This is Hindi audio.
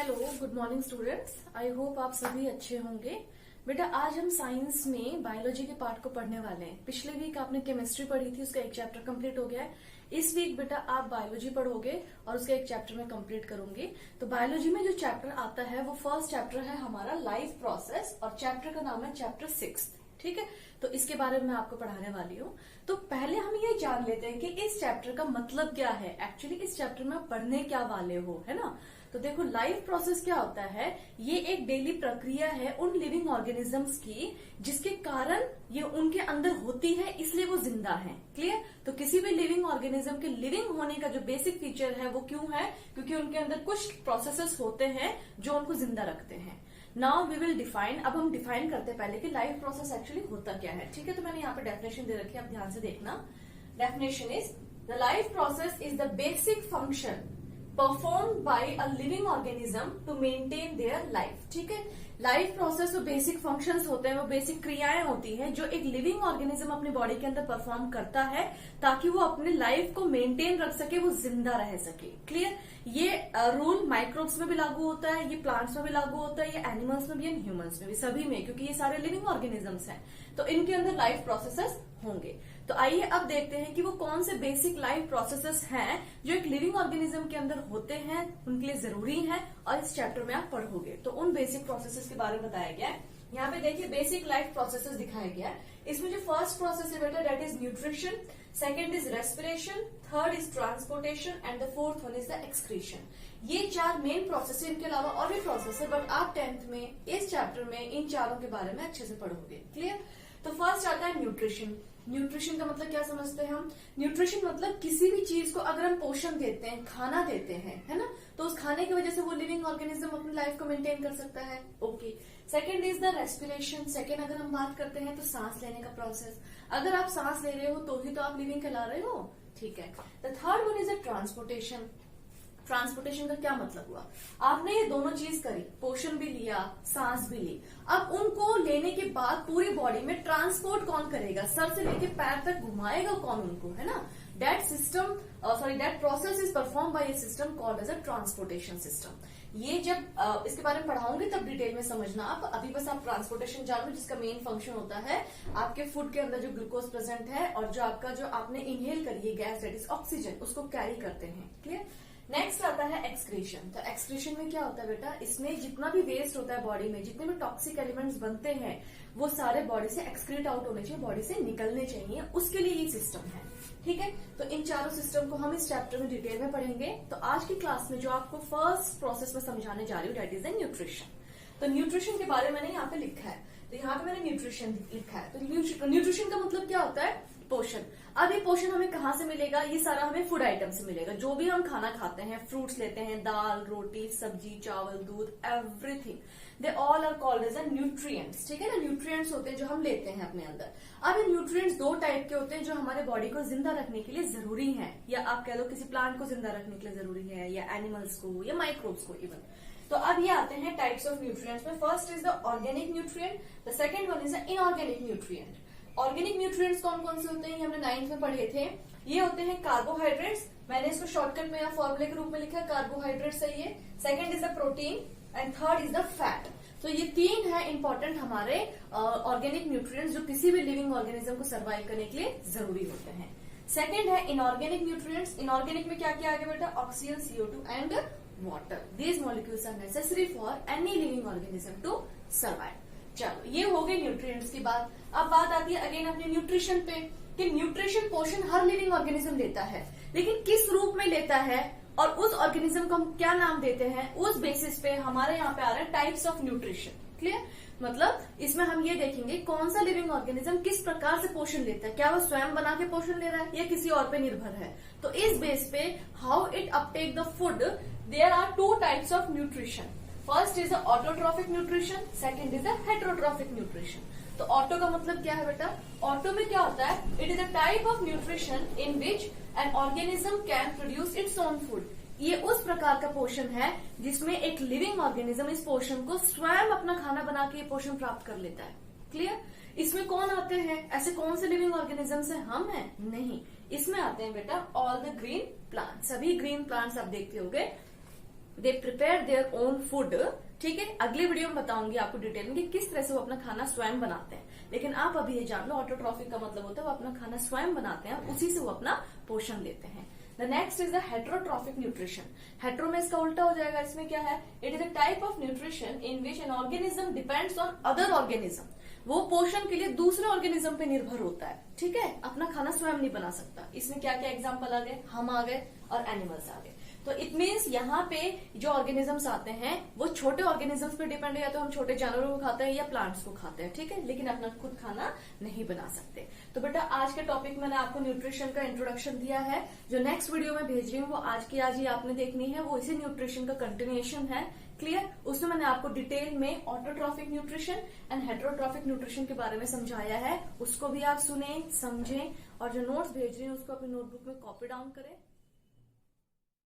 Hello, good morning students. I hope आप सभी अच्छे होंगे। बेटा आज हम साइंस में बायोलॉजी के पार्ट को पढ़ने वाले हैं। पिछले वीक आपने केमिस्ट्री पढ़ी थी, उसका एक चैप्टर कंप्लीट हो गया है। इस वीक बेटा आप बायोलॉजी पढ़ोगे और उसका एक चैप्टर में कंप्लीट करूंगी। तो बायोलॉजी में जो चैप्टर आता है वो फर्स्ट चैप्टर है हमारा लाइफ प्रोसेस और चैप्टर का नाम है चैप्टर 6। ठीक है, तो इसके बारे में मैं आपको पढ़ाने वाली हूँ। तो पहले हम ये जान लेते हैं कि इस चैप्टर का मतलब क्या है, एक्चुअली इस चैप्टर में आप पढ़ने क्या वाले हो, है ना। तो देखो लाइफ प्रोसेस क्या होता है, ये एक डेली प्रक्रिया है उन लिविंग ऑर्गेनिजम्स की जिसके कारण ये उनके अंदर होती है, इसलिए वो जिंदा हैं। क्लियर। तो किसी भी लिविंग ऑर्गेनिज्म के लिविंग होने का जो बेसिक फीचर है वो क्यों है, क्योंकि उनके अंदर कुछ प्रोसेसेस होते हैं जो उनको जिंदा रखते हैं। Now we will define. अब हम डिफाइन करते हैं पहले कि लाइफ प्रोसेस एक्चुअली होता क्या है। ठीक है, तो मैंने यहाँ पे डेफिनेशन दे रखी है, आप ध्यान से देखना। Definition is the life process is the basic function perform by a living organism to maintain their life. ठीक है, लाइफ प्रोसेस में बेसिक फंक्शंस होते हैं, वो बेसिक क्रियाएं होती हैं जो एक लिविंग ऑर्गेनिज्म अपनी बॉडी के अंदर परफॉर्म करता है ताकि वो अपने लाइफ को मेंटेन रख सके, वो जिंदा रह सके। क्लियर। ये रूल माइक्रोब्स में भी लागू होता है, ये प्लांट्स में भी लागू होता है, ये एनिमल्स में भी एंड ह्यूमंस में भी, सभी में, क्योंकि ये सारे लिविंग ऑर्गेनिजम्स हैं तो इनके अंदर लाइफ प्रोसेसेस होंगे। तो आइए अब देखते हैं कि वो कौन से बेसिक लाइफ प्रोसेसेस हैं जो एक लिविंग ऑर्गेनिज्म के अंदर होते हैं, उनके लिए जरूरी हैं और इस चैप्टर में आप पढ़ोगे। तो उन बेसिक प्रोसेसेस के बारे में बताया गया है। यहाँ पे देखिए बेसिक लाइफ प्रोसेसेस दिखाया गया है। इसमें जो फर्स्ट प्रोसेस है बेटा that is nutrition, second is respiration, third is transportation and the fourth one is the excretion. ये चार मेन प्रोसेस है, इनके अलावा और भी प्रोसेस है बट आप 10th में इस चैप्टर में इन चारों के बारे में अच्छे से पढ़ोगे। क्लियर। तो फर्स्ट आता है न्यूट्रिशन। न्यूट्रिशन का मतलब क्या समझते हैं हम? न्यूट्रिशन मतलब किसी भी चीज को अगर हम पोषण देते हैं, खाना देते हैं, है ना, तो उस खाने की वजह से वो लिविंग ऑर्गेनिज्म अपनी लाइफ को मेंटेन कर सकता है। Okay. Second is the respiration. Second अगर हम बात करते हैं तो सांस लेने का प्रोसेस। अगर आप सांस ले रहे हो तो ही तो आप लिविंग कहला रहे हो। ठीक है। The third one is the transportation. Transportation का क्या मतलब हुआ, आपने ये दोनों चीज करी, पोषण भी लिया, सांस भी ली। अब उनको लेने के बाद पूरी बॉडी में ट्रांसपोर्ट कौन करेगा, सर से लेके पैर तक घुमाएगा कौन उनको, है ना। That system that process is perform by a system called as a transportation system. ये जब इसके बारे में पढ़ाऊंगी तब डिटेल में समझना आप। अभी बस आप ट्रांसपोर्टेशन जान लो, जिसका मेन फंक्शन होता है आपके फूड के अंदर जो ग्लूकोज प्रेजेंट है और जो आपका जो आपने इनहेल करी है गैस दैट इज ऑक्सीजन, उसको कैरी करते हैं। क्लियर। नेक्स्ट आता है एक्सक्रीशन। तो एक्सक्रीशन में क्या होता है बेटा, इसमें जितना भी वेस्ट होता है बॉडी में, जितने भी टॉक्सिक एलिमेंट्स बनते हैं वो सारे बॉडी से एक्सक्रीट आउट होने चाहिए, बॉडी से निकलने चाहिए, उसके लिए ये सिस्टम है। ठीक है, तो इन चारों सिस्टम को हम इस चैप्टर में डिटेल में पढ़ेंगे। तो आज की क्लास में जो आपको फर्स्ट प्रोसेस में समझाने जा रही हूँ दैट इज द न्यूट्रिशन। तो न्यूट्रिशन के बारे में मैंने यहाँ पे लिखा है, तो यहाँ पे मैंने न्यूट्रिशन लिखा है। तो न्यूट्रिशन का मतलब क्या होता है, पोषण। अब ये पोषण हमें कहाँ से मिलेगा, ये सारा हमें फूड आइटम से मिलेगा। जो भी हम खाना खाते हैं, फ्रूट्स लेते हैं, दाल, रोटी, सब्जी, चावल, दूध, everything, they all are called as a nutrients. ठीक है ना, न्यूट्रिएंट्स होते हैं जो हम लेते हैं अपने अंदर। अब ये न्यूट्रिएंट्स दो टाइप के होते हैं जो हमारे बॉडी को जिंदा रखने के लिए जरूरी है, या आप कह लो किसी प्लांट को जिंदा रखने के लिए जरूरी है, या एनिमल्स को, या माइक्रोब्स को इवन। तो अब ये आते हैं टाइप्स ऑफ न्यूट्रिएंट्स में। First is the organic nutrient, the second one is the inorganic nutrient. Organic nutrients कौन कौन से होते हैं, ये हमने 9th में पढ़े थे। ये होते हैं कार्बोहाइड्रेट्स, मैंने इसको शॉर्टकट में या फॉर्मूले के रूप में लिखा है, कार्बोहाइड्रेट्स है ये। Second is the protein and third is the fat. तो ये तीन है इंपॉर्टेंट हमारे ऑर्गेनिक न्यूट्रिएंट्स जो किसी भी लिविंग ऑर्गेनिज्म को सर्वाइव करने के लिए जरूरी होते हैं। सेकंड है इनऑर्गेनिक न्यूट्रिएंट्स। इनऑर्गेनिक में क्या क्या आ गया बेटा, oxygen, CO2 and water. These molecules are necessary for any living organism to survive. चलो ये हो गई न्यूट्रिएंट्स की बात। अब बात आती है अगेन अपने न्यूट्रिशन पे, कि न्यूट्रिशन पोषण हर लिविंग ऑर्गेनिज्म लेता है, लेकिन किस रूप में लेता है और उस ऑर्गेनिज्म को हम क्या नाम देते हैं, उस बेसिस पे हमारे यहाँ पे आ रहा है टाइप्स ऑफ न्यूट्रिशन। क्लियर। मतलब इसमें हम ये देखेंगे कौन सा लिविंग ऑर्गेनिज्म किस प्रकार से पोषण लेता है, क्या वो स्वयं बना के पोषण ले रहा है या किसी और पे निर्भर है। तो इस बेस पे how it uptake the food, there are two types of nutrition. First is the autotrophic nutrition, second is the heterotrophic nutrition. तो ऑटो का मतलब क्या है बेटा, ऑटो में क्या होता है, it is a type of nutrition in which an organism can produce its own food. ये उस प्रकार का पोषण है जिसमें एक लिविंग ऑर्गेनिज्म इस पोषण को स्वयं अपना खाना बना के पोषण प्राप्त कर लेता है। क्लियर। इसमें कौन आते हैं, ऐसे कौन से लिविंग ऑर्गेनिजम्स हैं, हम हैं? नहीं, इसमें आते हैं बेटा ऑल द ग्रीन प्लांट्स। सभी ग्रीन प्लांट्स आप देखते होंगे they prepare their own food. ठीक है, अगली वीडियो में बताऊंगी आपको डिटेल में कि किस तरह से वो अपना खाना स्वयं बनाते हैं। लेकिन आप अभी ये जान लो, ऑटोट्रॉफिक का मतलब होता है वो अपना खाना स्वयं बनाते हैं, उसी से वो अपना पोषण लेते हैं। The next is the heterotrophic nutrition. Hetero में इसका उल्टा हो जाएगा, इसमें क्या है, it is a type of nutrition in which an organism depends on other organism. वो पोषण के लिए दूसरे ऑर्गेनिज्म पे निर्भर होता है। ठीक है, अपना खाना स्वयं नहीं बना सकता। इसमें क्या क्या एग्जाम्पल आ गए, हम आ गए और एनिमल्स आ गए। तो इट मीन्स यहाँ पे जो ऑर्गेनिजम्स आते हैं वो छोटे ऑर्गेनिजम्स पे डिपेंड है, या तो हम छोटे जानवरों को खाते हैं या प्लांट्स को खाते हैं। ठीक है, लेकिन अपना खुद खाना नहीं बना सकते। तो बेटा आज के टॉपिक मैंने आपको न्यूट्रिशन का इंट्रोडक्शन दिया है। जो नेक्स्ट वीडियो में भेज रही हूँ वो आज की आज ही आपने देखनी है, वो इसी न्यूट्रिशन का कंटिन्यूएशन है। क्लियर, उसमें मैंने आपको डिटेल में autotrophic nutrition and heterotrophic nutrition के बारे में समझाया है। उसको भी आप सुने, समझें और जो नोट्स भेज रही हूँ उसको अपनी नोटबुक में कॉपी डाउन करें।